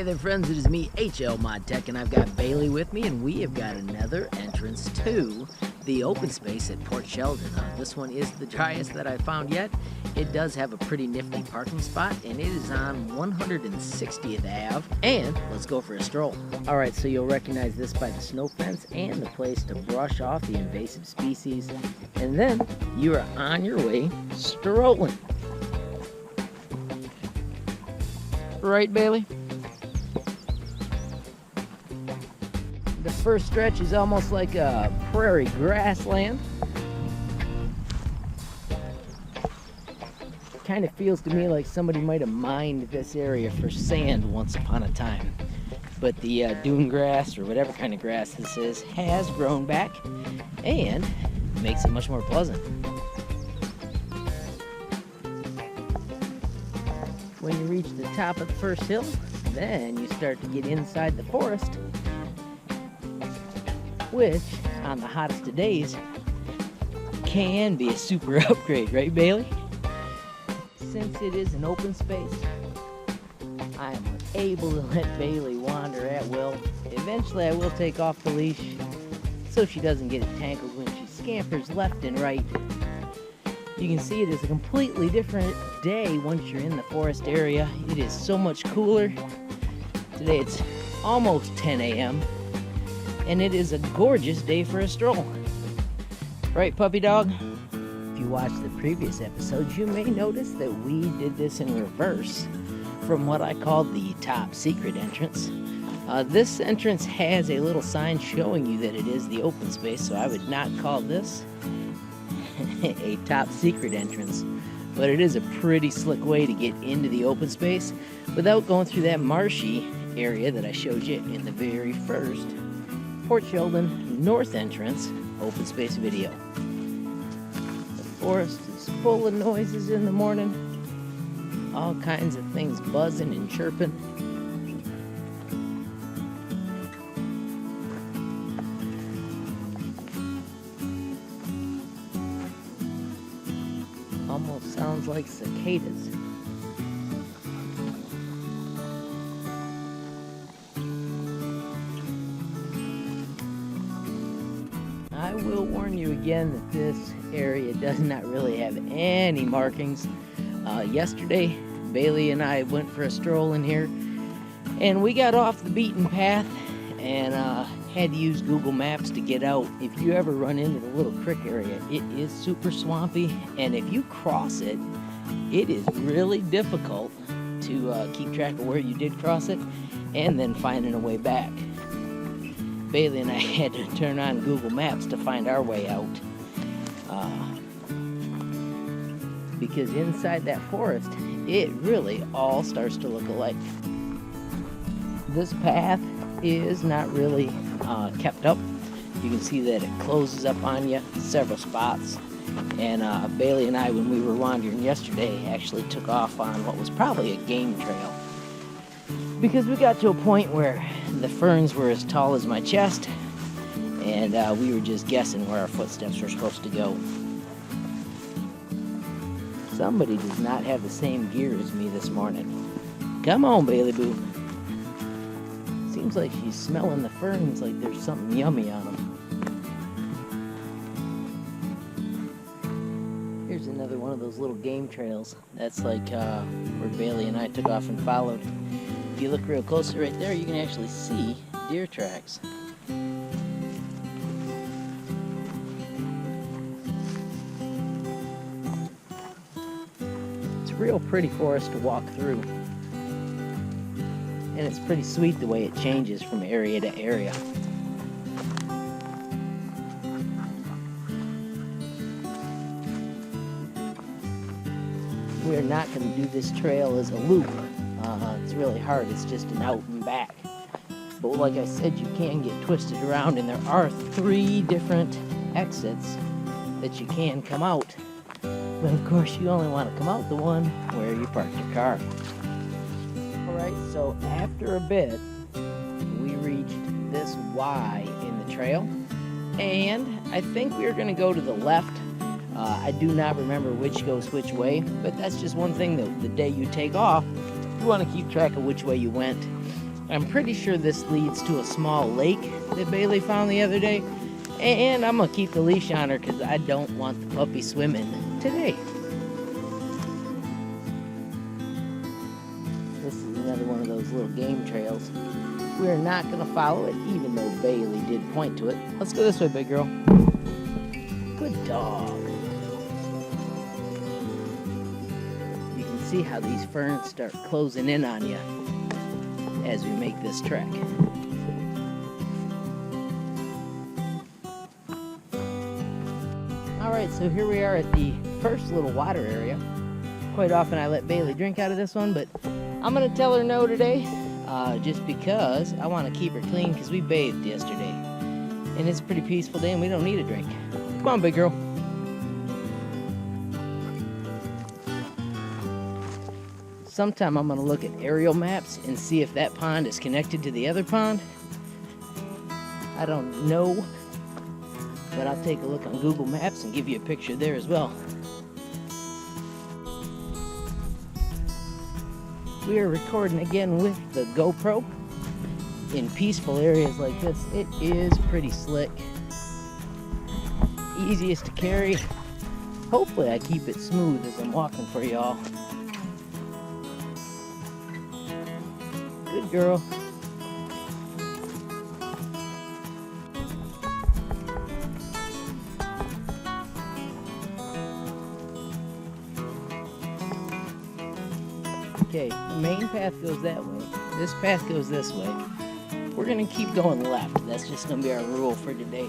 Hey there friends, it is me, HLModTech, and I've got Bailey with me, and we have got another entrance to the open space at Port Sheldon. This one is the driest that I've found yet. It does have a pretty nifty parking spot, and it is on 160th Ave, and let's go for a stroll. Alright, so you'll recognize this by the snow fence and the place to brush off the invasive species, and then you are on your way strolling. Right, Bailey? The first stretch is almost like a prairie grassland. Kind of feels to me like somebody might have mined this area for sand once upon a time. But the dune grass, or whatever kind of grass this is, has grown back and makes it much more pleasant. When you reach the top of the first hill, then you start to get inside the forest, which, on the hottest of days, can be a super upgrade, right, Bailey? Since it is an open space, I am able to let Bailey wander at will. Eventually, I will take off the leash so she doesn't get entangled when she scampers left and right. You can see it is a completely different day once you're in the forest area. It is so much cooler. Today it's almost 10 a.m. and it is a gorgeous day for a stroll. Right, puppy dog? If you watched the previous episodes, you may notice that we did this in reverse from what I called the top secret entrance. This entrance has a little sign showing you that it is the open space, so I would not call this a top secret entrance, but it is a pretty slick way to get into the open space without going through that marshy area that I showed you in the very first Port Sheldon North entrance open space video. The forest is full of noises in the morning, all kinds of things buzzing and chirping. Almost sounds like cicadas. I will warn you again that this area does not really have any markings. Yesterday, Bailey and I went for a stroll in here, and we got off the beaten path and had to use Google Maps to get out. If you ever run into the little creek area, it is super swampy, and if you cross it, it is really difficult to keep track of where you did cross it and then finding a way back. Bailey and I had to turn on Google Maps to find our way out because inside that forest, it really all starts to look alike. This path is not really kept up. You can see that it closes up on you several spots, and Bailey and I, when we were wandering yesterday, actually took off on what was probably a game trail because we got to a point where the ferns were as tall as my chest, and we were just guessing where our footsteps were supposed to go. Somebody does not have the same gear as me this morning. Come on, Bailey Boo. Seems like she's smelling the ferns like there's something yummy on them. Here's another one of those little game trails. That's like where Bailey and I took off and followed. If you look real closely right there, you can actually see deer tracks. It's a real pretty forest to walk through. And it's pretty sweet the way it changes from area to area. We're not going to do this trail as a loop. It's really hard. It's just an out and back. But like I said, you can get twisted around, and there are 3 different exits that you can come out. But of course, you only want to come out the one where you parked your car. Alright, so after a bit, we reached this Y in the trail, and I think we are going to go to the left. I do not remember which goes which way, but that's just one thing that the day you take off, you want to keep track of which way you went. I'm pretty sure this leads to a small lake that Bailey found the other day. And I'm going to keep the leash on her because I don't want the puppy swimming today. This is another one of those little game trails. We're not going to follow it, even though Bailey did point to it. Let's go this way, big girl. Good dog. You can see how these ferns start closing in on you as we make this trek. Alright, so here we are at the first little water area. Quite often I let Bailey drink out of this one, but I'm going to tell her no today, just because I want to keep her clean because we bathed yesterday. And it's a pretty peaceful day and we don't need a drink. Come on, big girl. Sometime I'm going to look at aerial maps and see if that pond is connected to the other pond. I don't know, but I'll take a look on Google Maps and give you a picture there as well. We are recording again with the GoPro. In peaceful areas like this, it is pretty slick. Easiest to carry. Hopefully I keep it smooth as I'm walking for y'all. Good girl. Okay, the main path goes that way. This path goes this way. We're going to keep going left. That's just going to be our rule for today.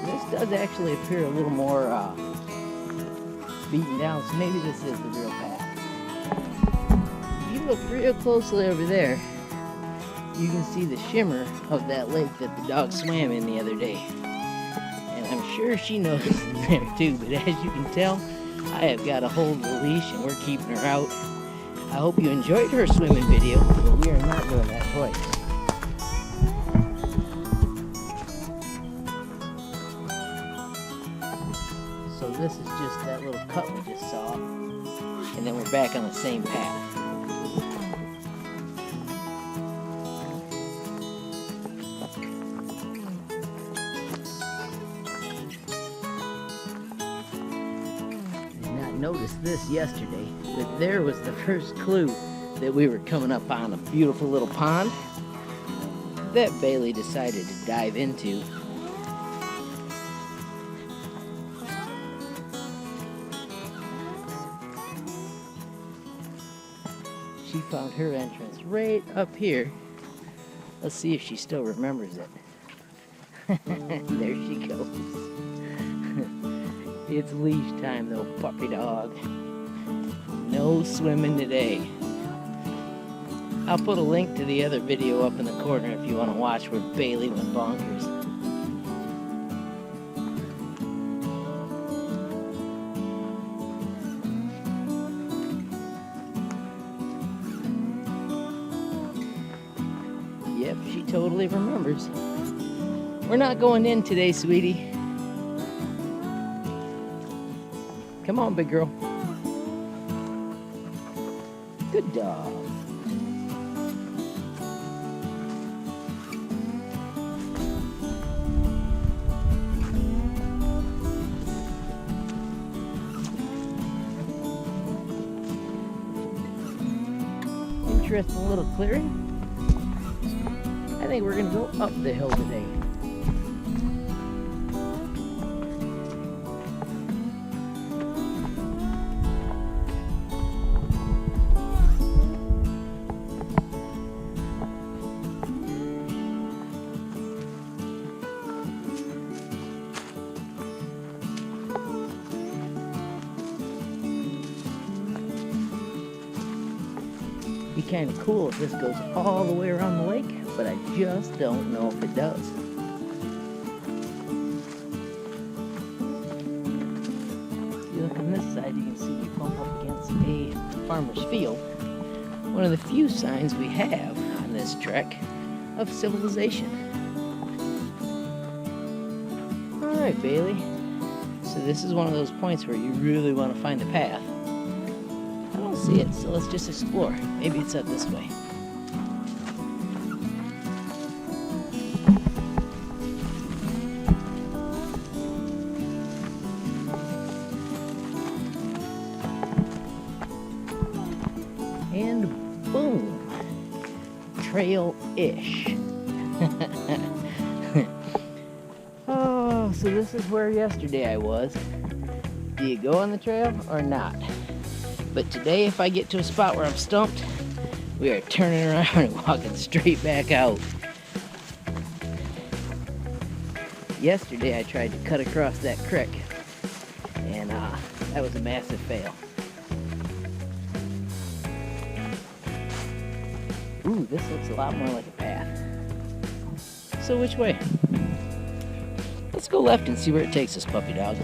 This does actually appear a little more beaten down, so maybe this is the real path. If you look real closely over there, you can see the shimmer of that lake that the dog swam in the other day. And I'm sure she knows it's there too, but as you can tell, I have got a hold of the leash and we're keeping her out. I hope you enjoyed her swimming video, but we are not doing that twice. So this is just that little cut we just saw, and then we're back on the same path. Noticed this yesterday, but there was the first clue that we were coming up on a beautiful little pond that Bailey decided to dive into. She found her entrance right up here. Let's see if she still remembers it. There she goes. It's leash time though, puppy dog. No swimming today. I'll put a link to the other video up in the corner if you want to watch where Bailey went bonkers. Yep, she totally remembers. We're not going in today, sweetie. Come on, big girl. Good dog. Interesting little clearing. I think we're going to go up the hill today. Be kind of cool if this goes all the way around the lake, but I just don't know if it does. If you look on this side, you can see we bump up against a farmer's field. One of the few signs we have on this trek of civilization. Alright, Bailey. So this is one of those points where you really want to find the path. I don't see it, so let's just explore. Maybe it's up this way. trail-ish. Oh, so this is where yesterday I was. Do you go on the trail or not? But today, if I get to a spot where I'm stumped, we are turning around and walking straight back out. Yesterday I tried to cut across that creek, and that was a massive fail. Ooh, this looks a lot more like a path. So which way? Let's go left and see where it takes us, puppy dog.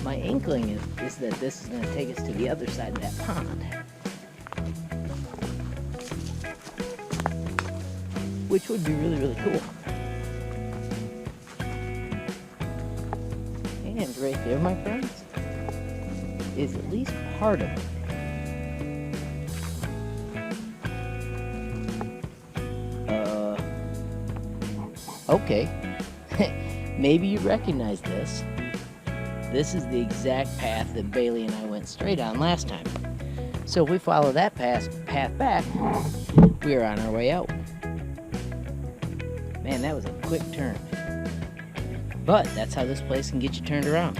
My inkling is that this is going to take us to the other side of that pond, which would be really, really cool. And right there, my friends, is at least part of it. Okay. Maybe you recognize this. This is the exact path that Bailey and I went straight on last time. So if we follow that path back, we are on our way out. Man, that was a quick turn. But that's how this place can get you turned around.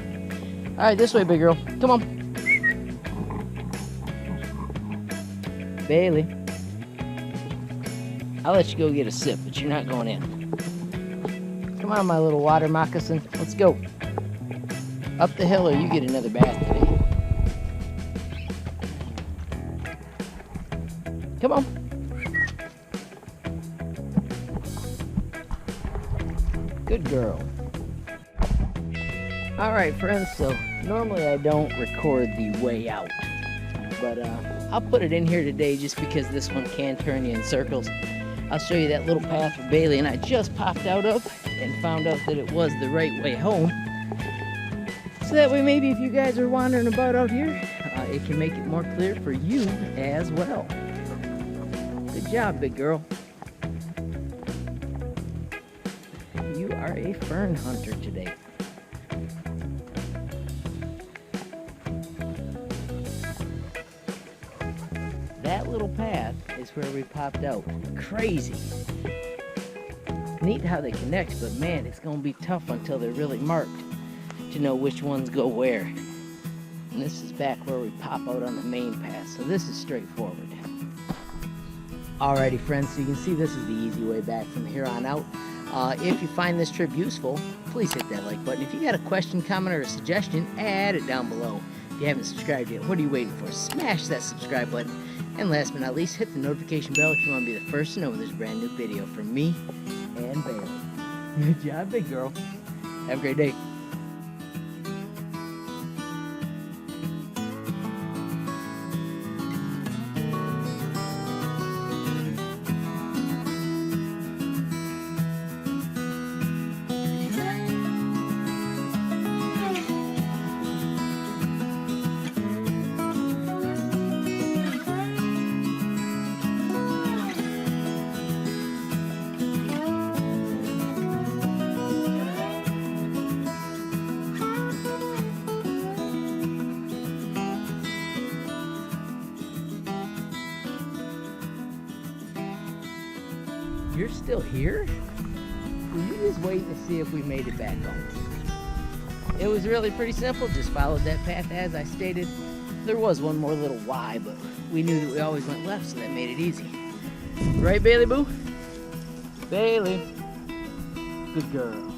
All right, this way, big girl. Come on. Bailey, I'll let you go get a sip, but you're not going in. Come on, my little water moccasin. Let's go. Up the hill or you get another bath today. Come on. Good girl. Alright friends, so normally I don't record the way out, but I'll put it in here today just because this one can turn you in circles. I'll show you that little path where Bailey and I just popped out of and found out that it was the right way home. So that way maybe if you guys are wandering about out here, it can make it more clear for you as well. Good job, big girl. You are a fern hunter today. That little path is where we popped out. Crazy. Neat how they connect, but man, it's going to be tough until they're really marked to know which ones go where. And this is back where we pop out on the main path, so this is straightforward. Alrighty friends, so you can see this is the easy way back from here on out. If you find this trip useful, please hit that like button. If you got a question, comment, or a suggestion, add it down below. If you haven't subscribed yet, what are you waiting for? Smash that subscribe button. And last but not least, hit the notification bell if you want to be the first to know when there's a brand new video from me and Bailey. Good job, big girl. Have a great day. You're still here? Were you just waiting to see if we made it back home? It was really pretty simple, just followed that path as I stated. There was one more little Y, but we knew that we always went left, so that made it easy. Right, Bailey Boo? Bailey. Good girl.